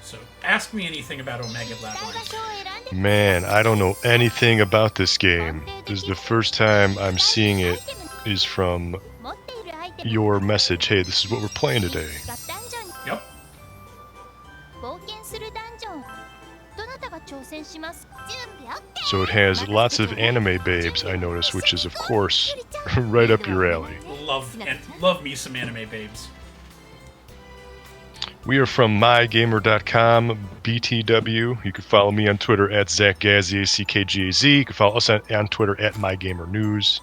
So ask me anything about Omega Labyrinth. Man, I don't know anything about this game. This is the first time I'm seeing it is from your message. Hey, this is what we're playing today. Yep. So it has lots of anime babes, I notice, which is, of course, right up your alley. Love me some anime babes. We are from MyGamer.com, BTW. You can follow me on Twitter at ZachGaz, ZACKGAZ. You can follow us on Twitter at MyGamerNews.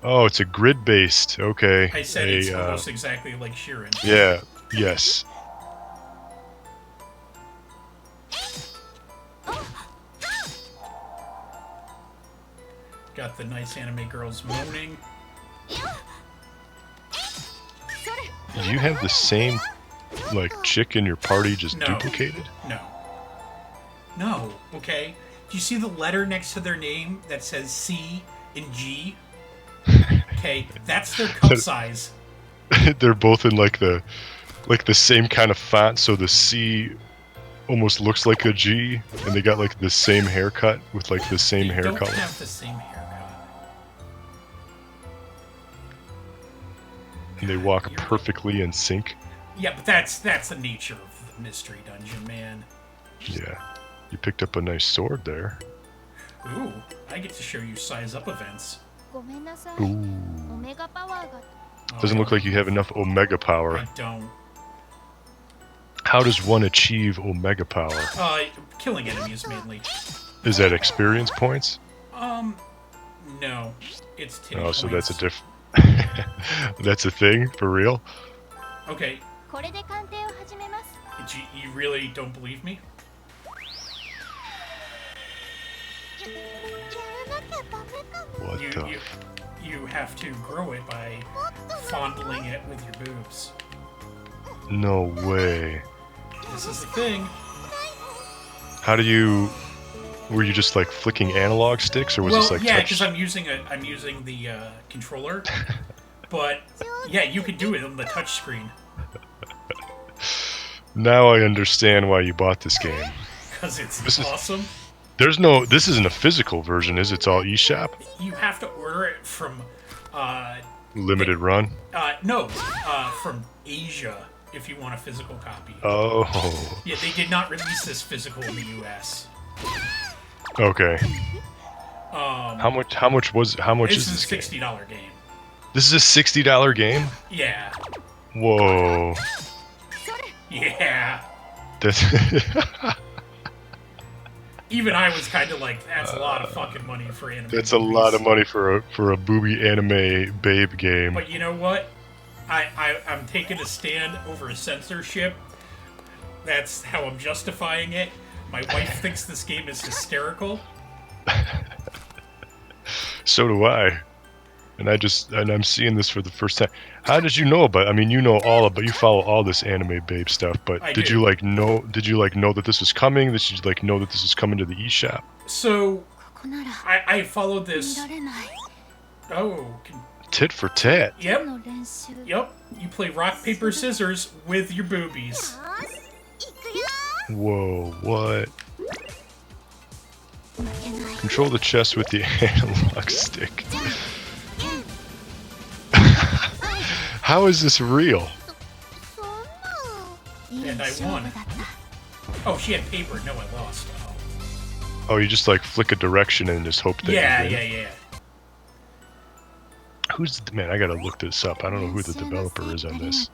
Oh, it's a grid-based. Okay. I said it's almost exactly like Sheeran. Yeah. Yes. Got the nice anime girls moaning. You have the same, like, chick in your party just No. duplicated? No. Okay. Do you see the letter next to their name that says C and G? Okay, that's their cup size. They're both in like the same kind of font, so the C almost looks like a G, and they got like the same haircut with like the same hair Don't color. have the same haircut. And they walk perfectly in sync. Yeah, but that's the nature of the mystery dungeon, man. Yeah. You picked up a nice sword there. Ooh, I get to show you size up events. Ooh. Doesn't look like you have enough Omega power. I don't. How does one achieve Omega power? Killing enemies mainly. Is that experience points? No. It's titty Oh, so points. that's a that's a thing for real? Okay. You really don't believe me? What the? You have to grow it by fondling it with your boobs. No way. This is the thing. How do you? Were you just like flicking analog sticks, or was this like yeah, touch? because I'm using the controller. But yeah, you can do it on the touch screen. Now I understand why you bought this game. Because it's awesome. There's no. This isn't a physical version, is it? It's all eShop. You have to order it from. Limited run. No, from Asia if you want a physical copy. Oh. Yeah, they did not release this physical in the U.S. Okay. How much is this This is a $60 game. This is a $60 game? Yeah. Whoa. Yeah. That's Even I was kind of like, that's a lot of fucking money for anime. That's a lot of money for a booby anime babe game. But you know what? I'm taking a stand over censorship. That's how I'm justifying it. My wife thinks this game is hysterical. So do I. And I'm seeing this for the first time. How did you know about? I mean, you follow all this anime babe stuff. But did you know that this was coming? Did you know that this was coming to the eShop? So, I followed this. Oh. Tit for tat. Yep. You play rock paper scissors with your boobies. Whoa! What? Control the chest with the analog stick. How is this real? And I won. Oh, she had paper. No, I lost. Oh, you just like flick a direction and just hope that. Yeah. Man, I gotta look this up. I don't know who the developer is on this.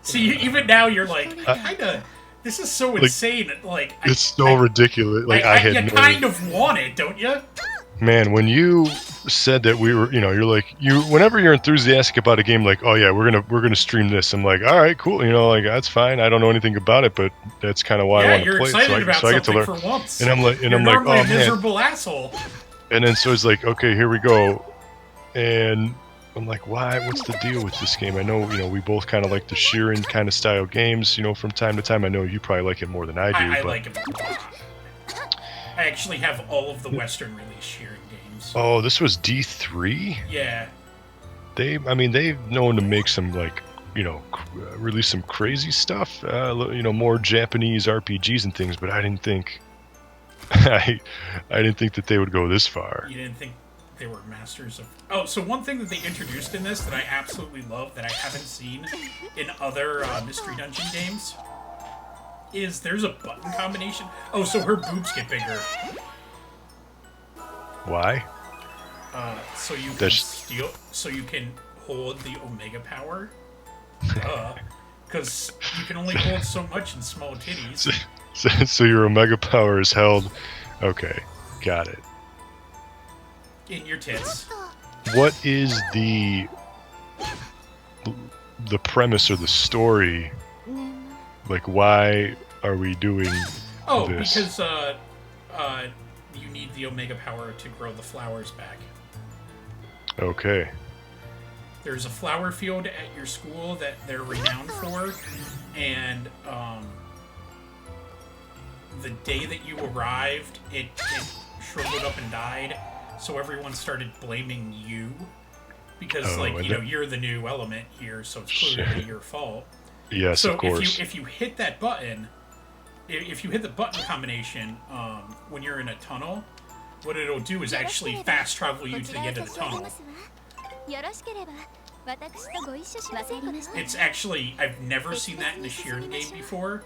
See, even now you're like, kinda. This is so insane. Like, it's so ridiculous. Like, you kind of want it, don't you? Man, when you said that we were, you're like, whenever you're enthusiastic about a game, like, oh yeah, we're gonna stream this. I'm like, all right, cool. Like, that's fine. I don't know anything about it, but that's kind of why I want to play it. So I get to learn. For once. And I'm like, oh man, a miserable asshole. And then so it's like, okay, here we go. And I'm like, why? What's the deal with this game? I know, we both kind of like the Sheeran kind of style games, from time to time. I know you probably like it more than I do. I like it a lot. I actually have all of the Western release Sheeran games. Oh, this was D3? Yeah. They've known to make some, like, release some crazy stuff. More Japanese RPGs and things. But I didn't think, I didn't think that they would go this far. You didn't think they were masters of... Oh, so one thing that they introduced in this that I absolutely love that I haven't seen in other Mystery Dungeon games is there's a button combination. Oh, so her boobs get bigger. Why? So you can steal... So you can hold the Omega Power. Because you can only hold so much in small titties. So your Omega Power is held... Okay, got it. In your tits. What is the premise or the story? Like, why are we doing this? Because you need the Omega Power to grow the flowers back. Okay. There's a flower field at your school that they're renowned for, and the day that you arrived, it shriveled up and died, so everyone started blaming you, because, you're the new element here, so it's clearly your fault. Yes, so of course. If you hit that button, if you hit the button combination when you're in a tunnel, what it'll do is actually fast travel you to the end of the tunnel. It's actually, I've never seen that in a Sheeran game before,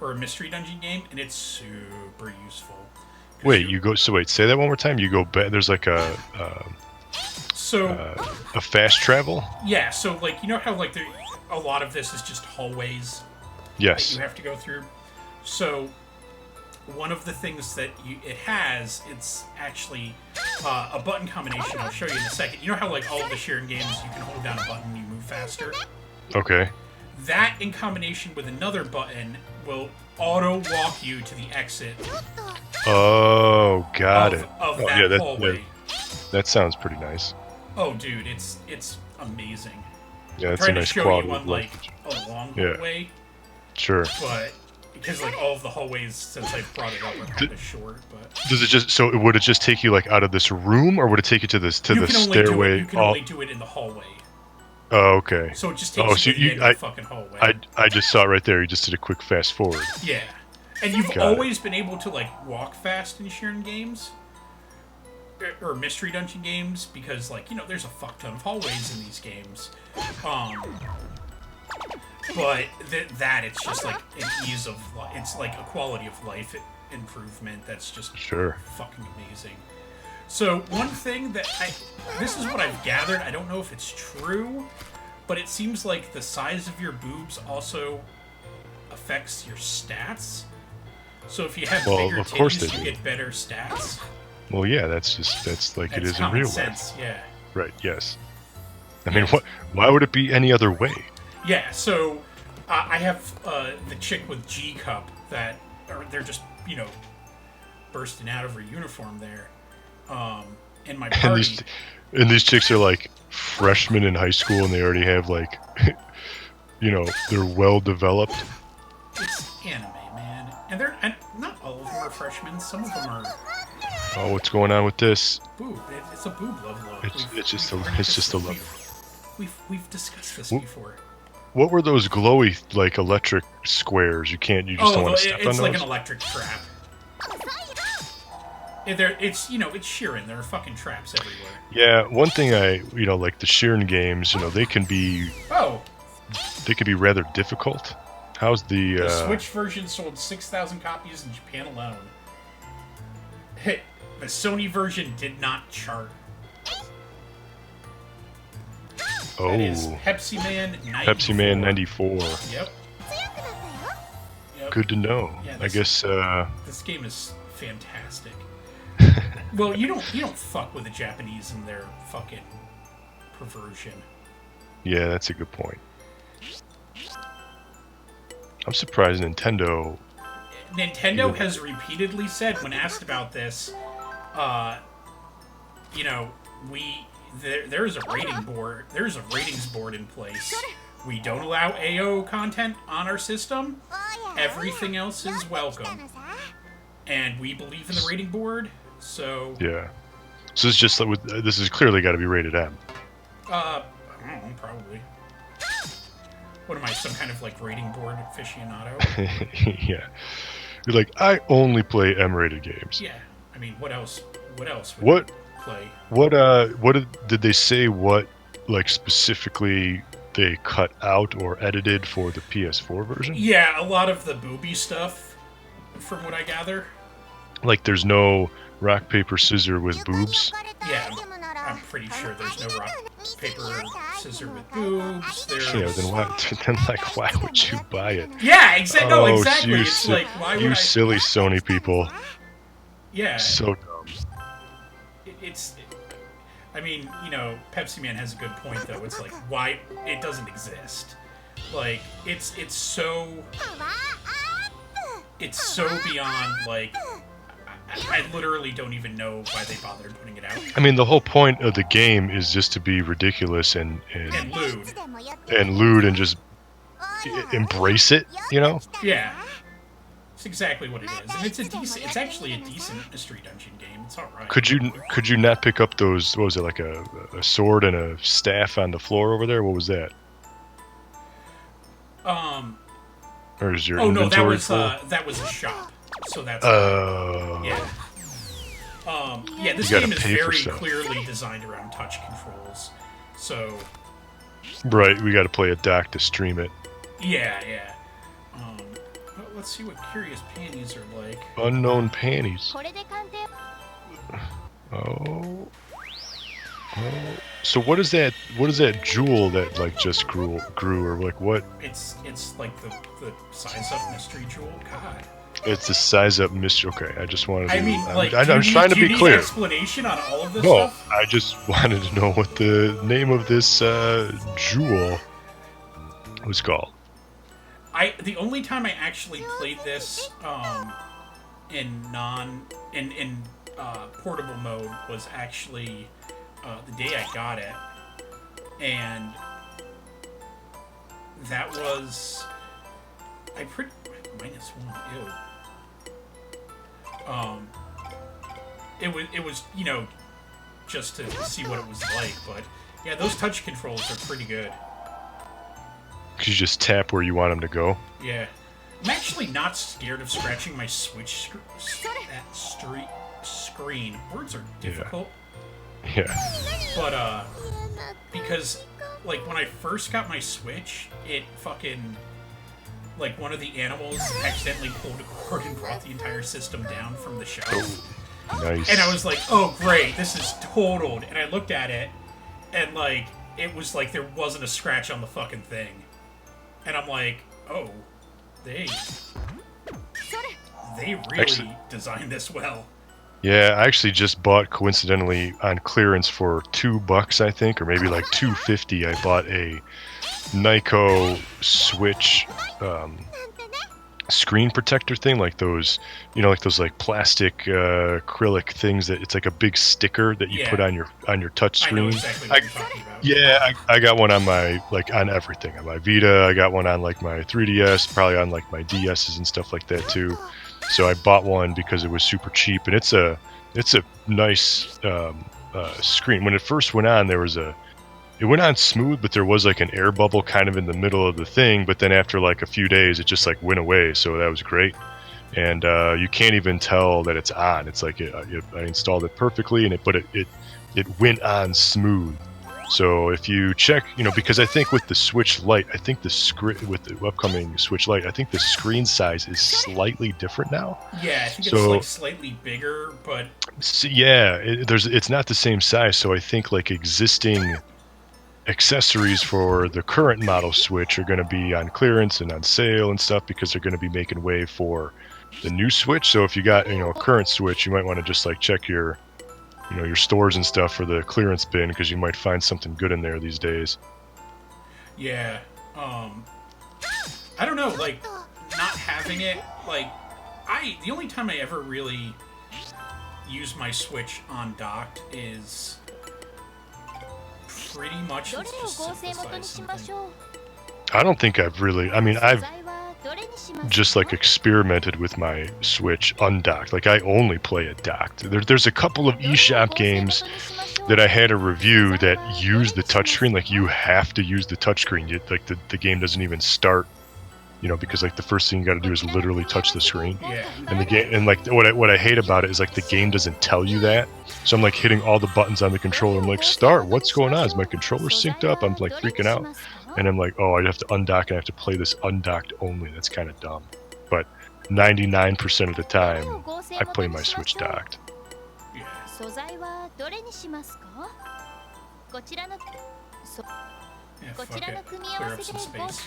or a Mystery Dungeon game, and it's super useful. Wait, say that one more time. You go back, there's like a fast travel? Yeah, so you know how a lot of this is just hallways that you have to go through? So one of the things that it's actually a button combination. I'll show you in a second. You know how all of the Sheeran games, you can hold down a button and you move faster? Okay. That in combination with another button will auto-walk you to the exit. Oh, got it. Of that hallway. That sounds pretty nice. Oh, dude, it's amazing. Yeah, I'm it's a nice quality. I'm trying to show you one, a long hallway. Sure. But... because all of the hallways since I've brought it up are kind of short, but would it just take you out of this room, or would it take you to the stairway? You can only do it in the hallway. Oh, okay. So it just takes you to the end of the fucking hallway. I just saw it right there. You just did a quick fast forward. Yeah, and you've always been able to walk fast in Sheeran games or Mystery Dungeon games because there's a fuck ton of hallways in these games. But it's just an ease of it's a quality of life improvement that's just fucking amazing. So one thing that this is what I've gathered. I don't know if it's true, but it seems like the size of your boobs also affects your stats. So if you have bigger titties, you get better stats. Well, yeah, that's like it is in real life. Yeah. Right. Yes. I mean, why would it be any other way? Yeah, so I have the chick with G cup that they're just bursting out of her uniform there. In my party, and these chicks are freshmen in high school, and they already have they're well developed. It's anime, man, and not all of them are freshmen. Some of them are. Oh, what's going on with this? Boob. It's a boob love look. It's just a love. We've discussed this before. What were those glowy electric squares? You just don't want to step on those? It's like an electric trap. It's Sheeran. There are fucking traps everywhere. Yeah, one thing like the Sheeran games, they can be rather difficult. How's the Switch version sold 6,000 copies in Japan alone. The Sony version did not chart. Oh. That is Pepsi Man 94. Pepsi Man 94. Yep. Good to know. Yeah, I guess this game is fantastic. Well, you don't fuck with the Japanese and their fucking perversion. Yeah, that's a good point. I'm surprised Nintendo has repeatedly said when asked about this, there's a rating board. There's a ratings board in place. We don't allow AO content on our system. Everything else is welcome. And we believe in the rating board, so... Yeah. So it's just this is clearly got to be rated M. I don't know, probably. What am I, some kind of like rating board aficionado? Yeah. You're like, I only play M-rated games. Yeah. I mean, what else? What else would What you play? what did they say? What like specifically they cut out or edited for the PS4 version? Yeah, a lot of the boobie stuff, from what I gather. Like, there's no rock paper scissor with boobs. Yeah, I'm pretty sure there's no rock paper scissor with boobs. There's... Yeah, then why would you buy it? Yeah, exactly. No, exactly. It's like, why would I... silly Sony people. Yeah. So dumb. I mean, you know, Pepsi Man has a good point though. It's like, why it doesn't exist. Like, it's so beyond, like, I literally don't even know why they bothered putting it out. I mean, the whole point of the game is just to be ridiculous and lewd and just embrace it, you know? Yeah. It's exactly what it is. And it's actually a decent mystery dungeon game. It's alright. Could you not pick up those, what was it, like a sword and a staff on the floor over there? What was that? Or is your inventory full? That was a shop. So that's yeah. Yeah, this game is very clearly designed around touch controls. So right, we got to play a dock to stream it. Yeah. Let's see what Curious Panties are like. Unknown panties. Oh. So what is that? What is that jewel that like just grew or like what? It's like the size up mystery jewel. God. It's the size up mystery. Okay, I just wanted to. I mean, like, I'm trying to be clear. Explanation on all of this No, stuff? I just wanted to know what the name of this jewel was called. The only time I actually played this in portable mode was actually the day I got it, and that was -1. Ew. It was you know, just to see what it was like, but yeah, those touch controls are pretty good. You just tap where you want them to go. Yeah. I'm actually not scared of scratching my Switch screen. Words are difficult. Yeah. But, because, like, when I first got my Switch, it fucking, like, one of the animals accidentally pulled a cord and brought the entire system down from the shelf. Oh, nice. And I was like, oh, great, this is totaled. And I looked at it, and, like, it was like there wasn't a scratch on the fucking thing. And I'm like, oh, they really designed this well. Yeah, I actually just bought, coincidentally, on clearance for $2, I think, or maybe like $2.50. I bought a Nyko Switch screen protector thing, like those, you know, like those like plastic acrylic things that it's like a big sticker that you put on your touch screen. I know exactly what you're talking about. Yeah, I got one on my, like, on everything. On my Vita, I got one on like my 3DS, probably on like my DSs and stuff like that too. So I bought one because it was super cheap, and it's a nice screen. When it first went on, it went on smooth, but there was like an air bubble kind of in the middle of the thing. But then after like a few days, it just like went away. So that was great. And you can't even tell that it's on. It's like I installed it perfectly, and it went on smooth. So if you check, you know, because I think with the Switch Lite, with the upcoming Switch Lite, I think the screen size is slightly different now. Yeah, I think it's like slightly bigger, but yeah, it's not the same size. So I think like existing accessories for the current model Switch are going to be on clearance and on sale and stuff because they're going to be making way for the new Switch. So if you got, you know, a current Switch, you might want to just like check your, you know, your stores and stuff for the clearance bin, because you might find something good in there these days. Yeah. I don't know, like, not having it, like, the only time I ever really use my Switch on docked is pretty much let's just synthesize something. I don't think I've just like experimented with my Switch undocked. Like I only play it docked. There's a couple of eShop games that I had a review that used the touchscreen. Like, you have to use the touchscreen. Like, the game doesn't even start, you know, because like the first thing you got to do is literally touch the screen. Yeah. And the game, and like what I hate about it is like the game doesn't tell you that. So I'm like hitting all the buttons on the controller. I'm like, start. What's going on? Is my controller synced up? I'm like freaking out. And I'm like, oh, I have to undock and I have to play this undocked only. That's kind of dumb. But 99% of the time, I play my Switch docked. Yeah. Yeah, fuck it. Clear up some space.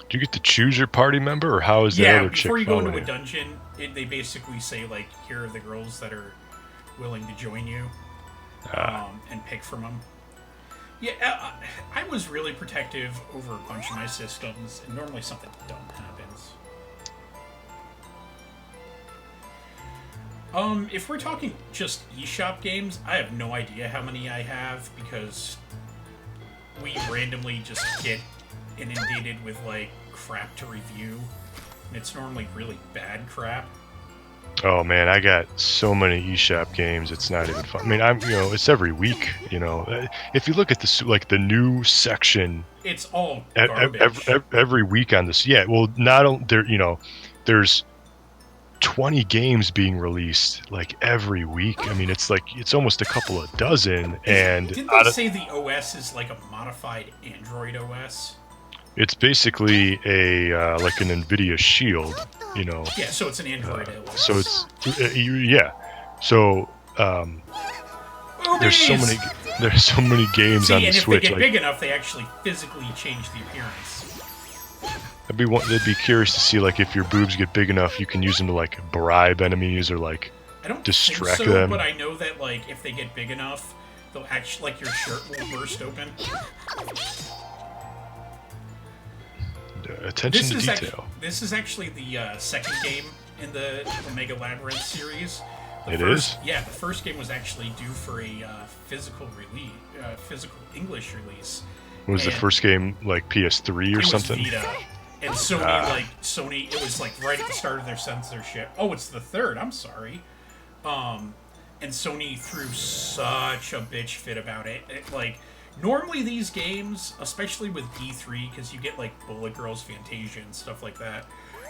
Do you get to choose your party member, or how is the other chick? Yeah, before you go into a dungeon, they basically say, like, here are the girls that are willing to join you, and pick from them. Yeah, I was really protective over a bunch of my systems, and normally something dumb happens. If we're talking just eShop games, I have no idea how many I have, because we randomly just get inundated with, like, crap to review, and it's normally really bad crap. Oh man, I got so many eShop games, it's not even fun. I mean, it's every week, you know. If you look at this, like the new section, it's all garbage. Every week on this. Yeah, well, not only there, you know, there's 20 games being released like every week. I mean, it's like it's almost a couple of dozen. And didn't they say the OS is like a modified Android OS? It's basically a like an NVIDIA Shield, you know. Yeah, so it's an Android OS. So it's yeah. So there's so many games on the Switch. If they get big enough, they actually physically change the appearance. They'd be curious to see, like, if your boobs get big enough, you can use them to like bribe enemies or like distract them. But I know that, like, if they get big enough, they'll actually, like, your shirt will burst open. Attention to detail. This is actually the second game in the Omega Labyrinth series. It is? Yeah, the first game was actually due for a physical English release. Was the first game like PS3 or something? It was Vita. And Sony, it was like right at the start of their censorship. Oh, it's the third. I'm sorry. And Sony threw such a bitch fit about it. Like, normally these games, especially with E3, because you get like Bullet Girls, Fantasia, and stuff like that,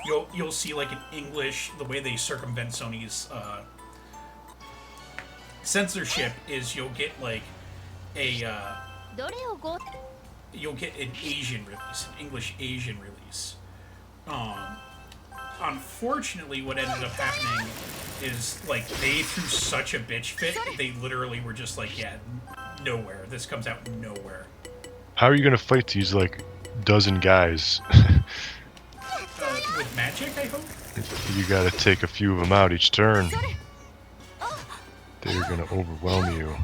you'll see like in English, the way they circumvent Sony's censorship is you'll get like you'll get an Asian release, an English Asian release. Unfortunately, what ended up happening is, like, they threw such a bitch fit, they literally were just like, yeah, nowhere. This comes out nowhere. How are you gonna fight these, like, dozen guys? With magic, I hope? You gotta take a few of them out each turn. They're gonna overwhelm you.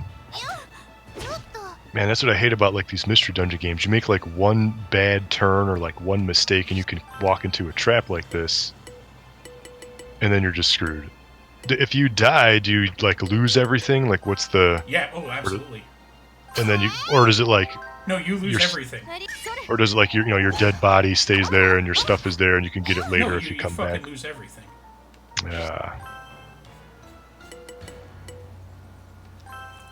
Man, that's what I hate about, like, these mystery dungeon games. You make, like, one bad turn or, like, one mistake and you can walk into a trap like this. And then you're just screwed. If you die, do you, like, lose everything? Like, what's the... Yeah, oh, absolutely. And then you... Or does it, like... No, you lose everything. Or does it, like, your dead body stays there and your stuff is there and you can get it later if you come back? No, you fucking lose everything. Yeah.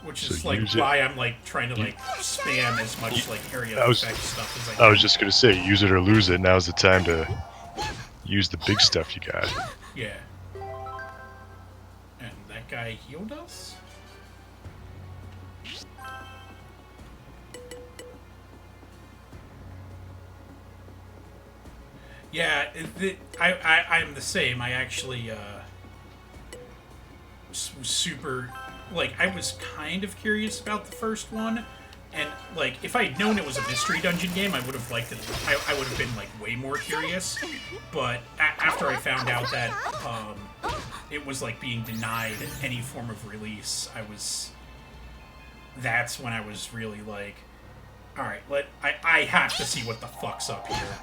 Which is, like, why I'm, like, trying to, like, spam as much, like, area effect stuff as I can. I was just gonna say, use it or lose it. Now's the time to use the big stuff you got. Yeah. And that guy healed us? Yeah, I'm the same. I actually, was super... Like, I was kind of curious about the first one, and, like, if I had known it was a mystery dungeon game, I would have liked it. I would have been, like, way more curious, but after I found out that, it was, like, being denied any form of release, that's when I was really like, alright, I have to see what the fuck's up here.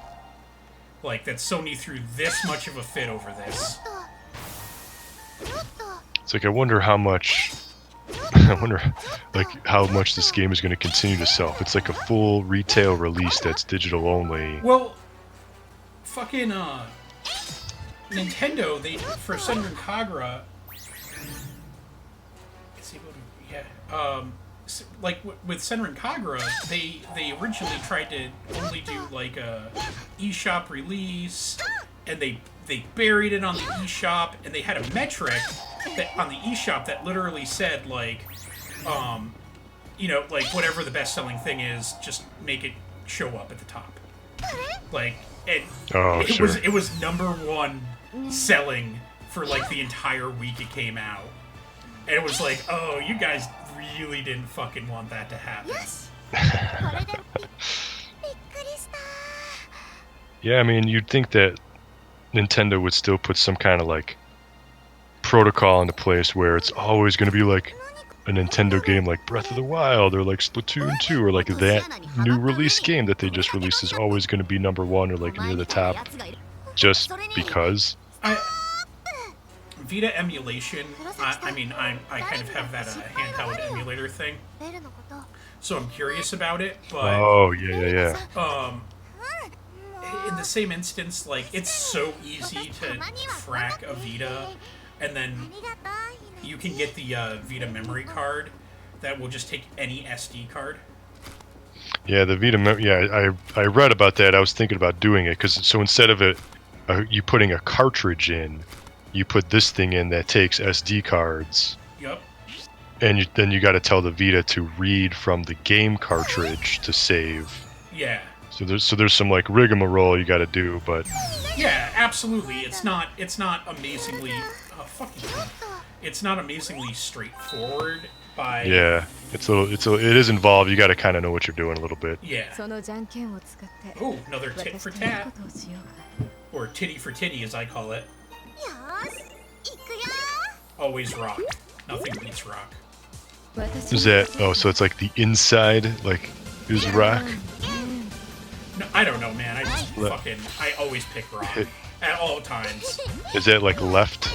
Like, that Sony threw this much of a fit over this. It's like, I wonder how much this game is going to continue to sell. If it's like a full retail release that's digital only. Well, fucking Nintendo, for Senran Kagura, like with Senran Kagura, they originally tried to only do like a eShop release, and they buried it on the eShop, and they had a metric that on the eShop that literally said like, you know, like whatever the best-selling thing is, just make it show up at the top. Like it was #1 selling for like the entire week it came out. And it was like, oh, you guys really didn't fucking want that to happen. Yeah, I mean, you'd think that Nintendo would still put some kind of like protocol into place where it's always going to be like a Nintendo game like Breath of the Wild or like Splatoon 2 or like that new release game that they just released is always going to be #1 or like near the top just because. Vita emulation, I mean, I kind of have that handheld emulator thing, so I'm curious about it, but... Oh, yeah. In the same instance, like, it's so easy to crack a Vita, and then you can get the Vita memory card that will just take any SD card. Yeah, the Vita, I read about that. I was thinking about doing it, because so instead of you putting a cartridge in, you put this thing in that takes SD cards. Yep. And then you got to tell the Vita to read from the game cartridge to save. Yeah. So there's some like rigmarole you got to do, but. Yeah, absolutely. It's not amazingly. It's not amazingly straightforward. Yeah, it is involved. You got to kind of know what you're doing a little bit. Yeah. Oh, another tit for tat, or titty for titty, as I call it. Always rock. Nothing beats rock. Is that? Oh, so it's like the inside, like is rock? No, I don't know, man. I always pick rock at all times. Is that like left?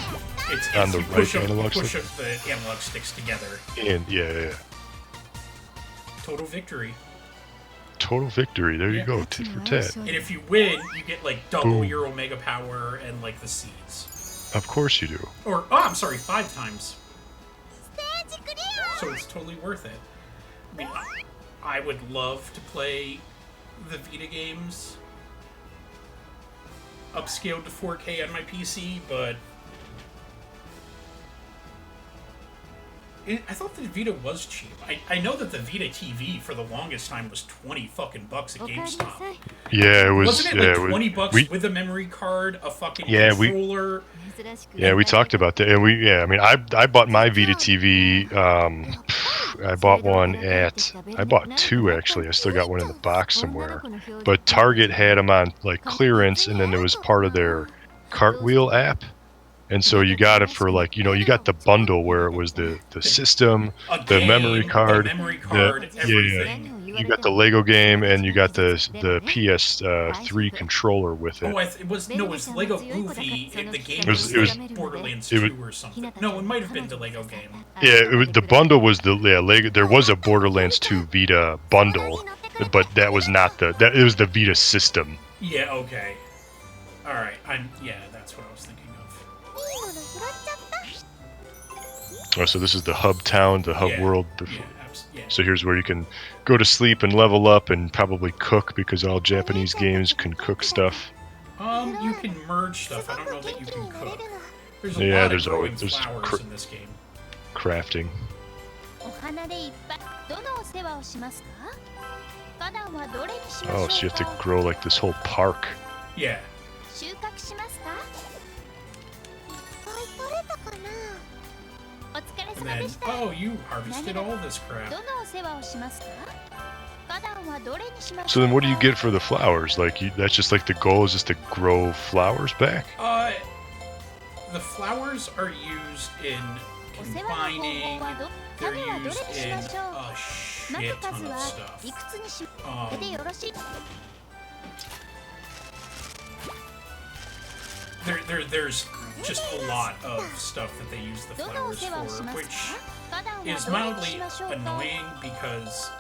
It's on the right analog stick? Push up the analog sticks together. And yeah. Total victory. Total victory. There you go. Tit for tat. And if you win, you get like double your Omega power and like the seeds. Of course you do. Or I'm sorry, 5 times. So it's totally worth it. I mean, I would love to play the Vita games upscaled to 4K on my PC, but I thought the Vita was cheap. I know that the Vita TV for the longest time was $20 fucking bucks at GameStop. Yeah, it was. Wasn't it like $20 with a memory card, a fucking controller? Yeah, we talked about that. And I mean, I bought my Vita TV. I bought one I bought 2 actually. I still got one in the box somewhere. But Target had them on like clearance, and then there was part of their Cartwheel app. And so you got it for like, you know, you got the bundle where it was the system, the memory card, everything. You got the Lego game, and you got the PS3 controller with it. Oh, it was Lego Movie. The game was Borderlands 2 or something. No, it might have been the Lego game. Yeah, the bundle was Lego. There was a Borderlands 2 Vita bundle, but that was not it was the Vita system. Yeah. Okay. All right. That's what I was thinking of. Oh, so this is the hub town, the hub world. Yeah. So here's where you can go to sleep and level up and probably cook, because all Japanese games can cook stuff. You can merge stuff. I don't know that you can cook. There's flowers in this game. Crafting. Oh, so you have to grow like this whole park. Yeah. And then, you harvested all this crap. So then what do you get for the flowers? Like, that's just like the goal is just to grow flowers back? The flowers are used in combining. They're used in a shit ton of stuff. There's just a lot of stuff that they use the flowers for, which is mildly annoying because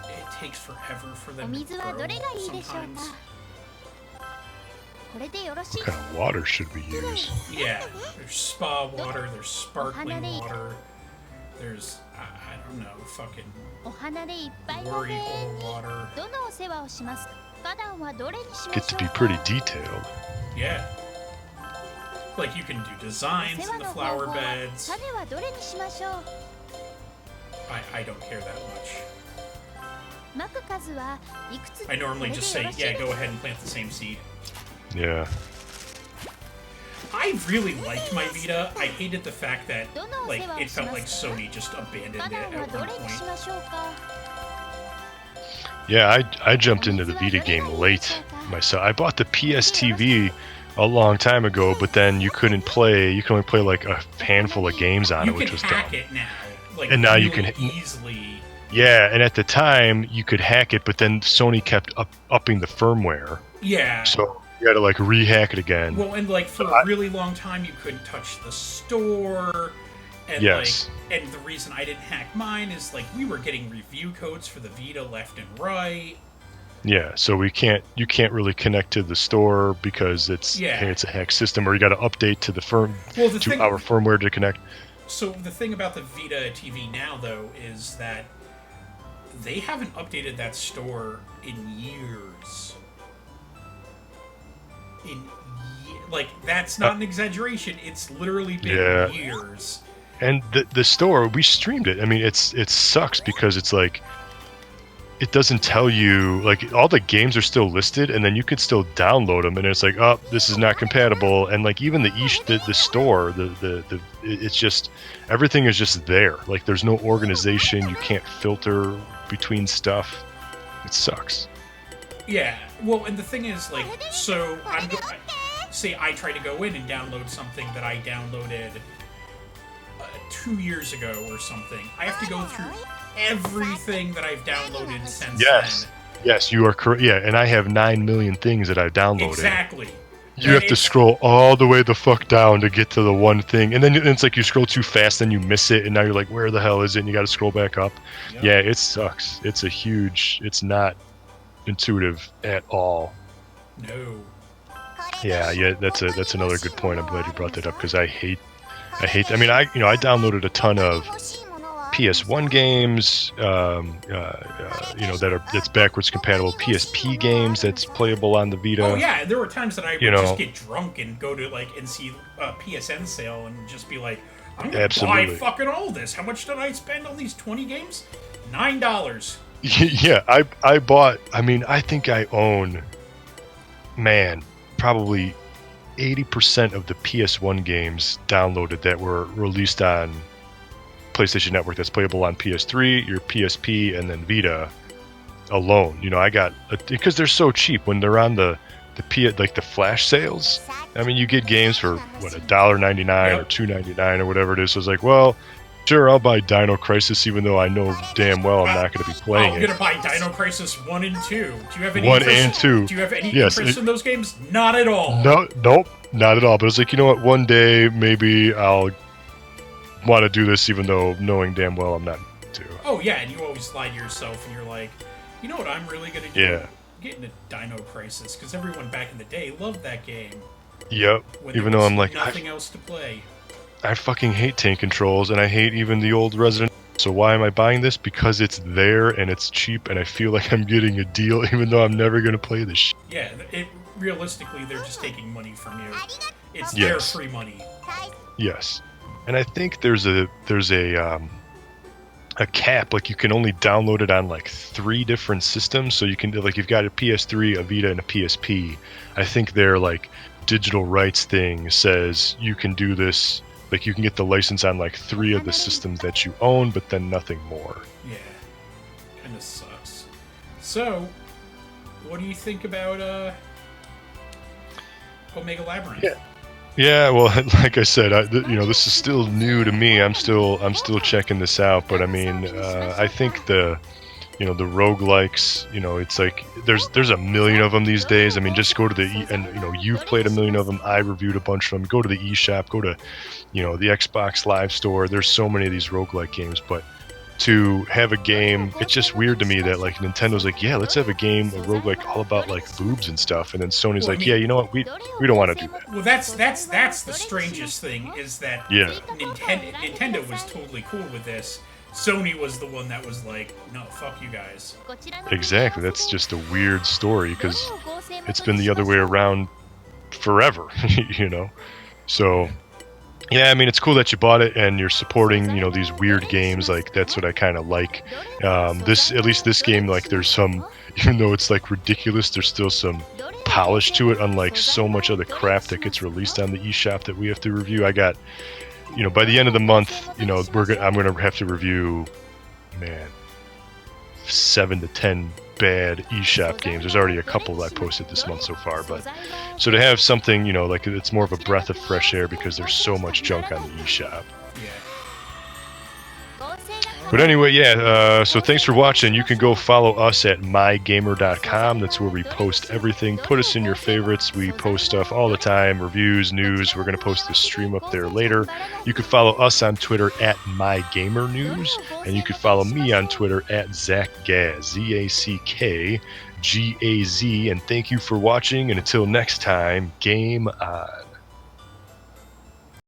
it takes forever for them to grow sometimes. What kind of water should we use? Yeah, there's spa water, there's sparkling water, There's, I don't know, fucking worry over water. Get to be pretty detailed. Yeah. Like you can do designs in the flower beds. I don't care that much. I normally just say, yeah, go ahead and plant the same seed. Yeah. I really liked my Vita. I hated the fact that, like, it felt like Sony just abandoned it at one point. Yeah, I jumped into the Vita game late myself. I bought the PS TV a long time ago, but then you couldn't play. You can only play like a handful of games on it, which was dumb. You can hack it now, like, and now really you can easily. Yeah, and at the time you could hack it, but then Sony kept upping the firmware. Yeah. So you had to like rehack it again. Well, and like for a really long time you couldn't touch the store. And yes. Like, and the reason I didn't hack mine is like we were getting review codes for the Vita left and right. Yeah, so you can't really connect to the store because it's a hack system, or you got to update to the our firmware to connect. So the thing about the Vita TV now, though, is that they haven't updated that store in years. Like, that's not an exaggeration. It's literally been years. And the store, we streamed it. I mean, it sucks because it's like, it doesn't tell you, like, all the games are still listed, and then you could still download them, and it's like, oh, this is not compatible. And like even the store, it's just, everything is just there. Like, there's no organization. You can't filter between stuff. It sucks. Yeah. Well, and the thing is, like, so say I try to go in and download something that I downloaded 2 years ago or something. I have to go through everything that I've downloaded since then. Yes, you are correct. Yeah, and I have 9 million things that I've downloaded. Exactly. You have to scroll all the way the fuck down to get to the one thing, and then it's like you scroll too fast, then you miss it, and now you're like, where the hell is it? And you got to scroll back up. Yep. Yeah, it sucks. It's not intuitive at all. No. Yeah, that's another good point. I'm glad you brought that up because I hate. I mean, I downloaded a ton of PS1 games, that's backwards compatible. PSP games that's playable on the Vita. Oh yeah, there were times that I would just get drunk and go to and see a PSN sale and just be like, I'm gonna buy fucking all this. How much did I spend on these 20 games? $9. Yeah, I bought. I mean, I think I own, probably 80% of the PS1 games downloaded that were released on PlayStation Network that's playable on PS3, your PSP, and then Vita alone. I got because they're so cheap when they're on the flash sales. I mean, you get games for what, $1.99 or $2.99 or whatever it is. So it's like, well, sure, I'll buy Dino Crisis, even though I know damn well I'm not going to be playing it. I'm going to buy Dino Crisis 1 and 2. Do you have any 1 and 2. Do you have any interest in those games? Not at all. Nope, not at all. But it's like, you know what? One day maybe I'll want to do this, even though knowing damn well I'm not to. Oh yeah, and you always lie to yourself, and you're like, you know what I'm really going to do? Yeah. Get into Dino Crisis, because everyone back in the day loved that game. Yep. Even though I'm like, nothing else to play. I fucking hate tank controls, and I hate even the old Resident. So why am I buying this? Because it's there, and it's cheap, and I feel like I'm getting a deal, even though I'm never going to play this shit. Yeah, realistically, they're just taking money from you. It's their free money. Yes. And I think there's a cap, like you can only download it on like 3 different systems. So you can, like, you've got a PS3, a Vita, and a PSP. I think their like digital rights thing says you can do this. Like, you can get the license on like 3 of the systems that you own, but then nothing more. Yeah, kind of sucks. So, what do you think about Omega Labyrinth? Yeah. Well, like I said, this is still new to me. I'm still checking this out. But I mean, I think the roguelikes, it's like there's a million of them these days. I mean, just go to you've played a million of them. I reviewed a bunch of them. Go to the eShop. Go to, the Xbox Live Store. There's so many of these roguelike games. But to have a game. It's just weird to me that like Nintendo's like, yeah, let's have a game, a roguelike all about like boobs and stuff, and then Sony's like, yeah, you know what, we don't want to do that. Well, that's the strangest thing is that Nintendo was totally cool with this. Sony was the one that was like, no, fuck you guys. Exactly. That's just a weird story because it's been the other way around forever, you know. So. Yeah, I mean, it's cool that you bought it and you're supporting, you know, these weird games. Like, that's what I kind of like. At least this game, like, there's some, even though it's, like, ridiculous, there's still some polish to it, unlike so much other crap that gets released on the eShop that we have to review. I got, you know, by the end of the month, you know, I'm going to have to review, man, 7 to 10 bad eShop games. There's already a couple that I posted this month so far, but so to have something, you know, like it's more of a breath of fresh air because there's so much junk on the eShop. But anyway, yeah, so thanks for watching. You can go follow us at MyGamer.com. That's where we post everything. Put us in your favorites. We post stuff all the time, reviews, news. We're going to post the stream up there later. You can follow us on Twitter at MyGamerNews. And you can follow me on Twitter at ZackGaz, ZackGaz. And thank you for watching. And until next time, game on.